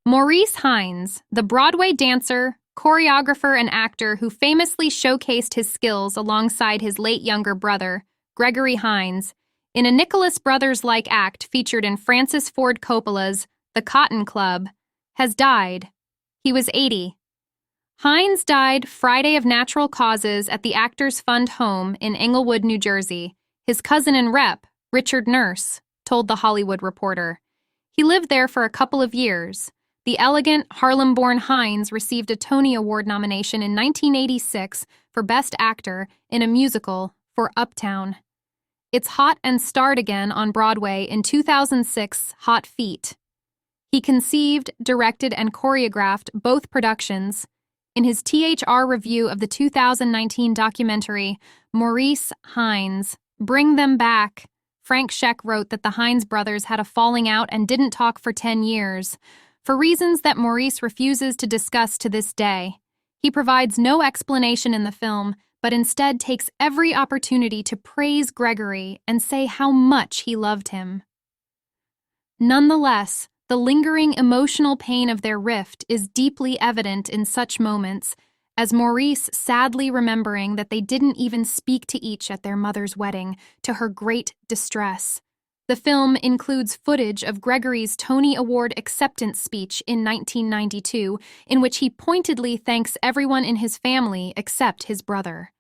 Maurice Hines, the Broadway dancer, choreographer, and actor who famously showcased his skills alongside his late younger brother, Gregory Hines, in a Nicholas Brothers-like act featured in Francis Ford Coppola's The Cotton Club, has died. He was 80. Hines died Friday of natural causes at the Actors Fund home in Englewood, New Jersey. His cousin and rep, Richard Nurse, told The Hollywood Reporter. He lived there for a couple of years. The elegant, Harlem-born Hines received a Tony Award nomination in 1986 for Best Actor in a musical for Uptown. It's hot and starred again on Broadway in 2006's Hot Feet. He conceived, directed, and choreographed both productions. In his THR review of the 2019 documentary, Maurice Hines, Bring Them Back, Frank Scheck wrote that the Hines brothers had a falling out and didn't talk for 10 years, for reasons that Maurice refuses to discuss to this day. He provides no explanation in the film, but instead takes every opportunity to praise Gregory and say how much he loved him. Nonetheless, the lingering emotional pain of their rift is deeply evident in such moments, as Maurice sadly remembering that they didn't even speak to each at their mother's wedding, to her great distress. The film includes footage of Gregory's Tony Award acceptance speech in 1992, in which he pointedly thanks everyone in his family except his brother.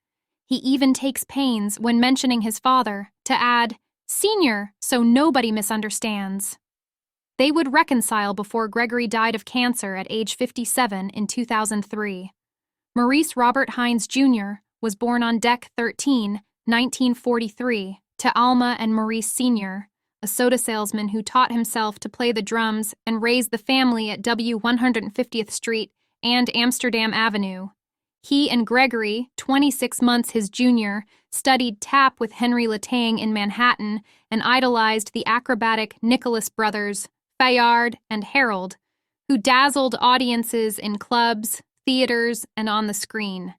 He even takes pains, when mentioning his father, to add, "Senior," so nobody misunderstands. They would reconcile before Gregory died of cancer at age 57 in 2003. Maurice Robert Hines, Jr. was born on Deck 13, 1943, to Alma and Maurice Sr., a soda salesman who taught himself to play the drums and raised the family at W 150th Street and Amsterdam Avenue. He and Gregory, 26 months his junior, studied tap with Henry Latang in Manhattan and idolized the acrobatic Nicholas brothers, Fayard and Harold, who dazzled audiences in clubs, theaters, and on the screen.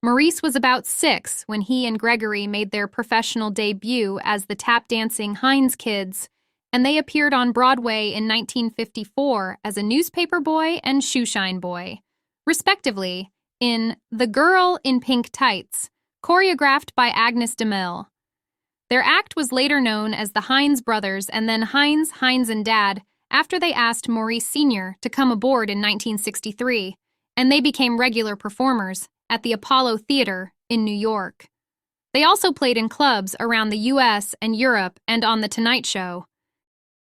Maurice was about 6 when he and Gregory made their professional debut as the tap-dancing Hines Kids, and they appeared on Broadway in 1954 as a newspaper boy and shoeshine boy, respectively, in The Girl in Pink Tights, choreographed by Agnes DeMille. Their act was later known as the Hines Brothers and then Hines, Hines and Dad after they asked Maurice Sr. to come aboard in 1963, and they became regular performers at the Apollo Theater in New York. They also played in clubs around the U.S. and Europe and on The Tonight Show.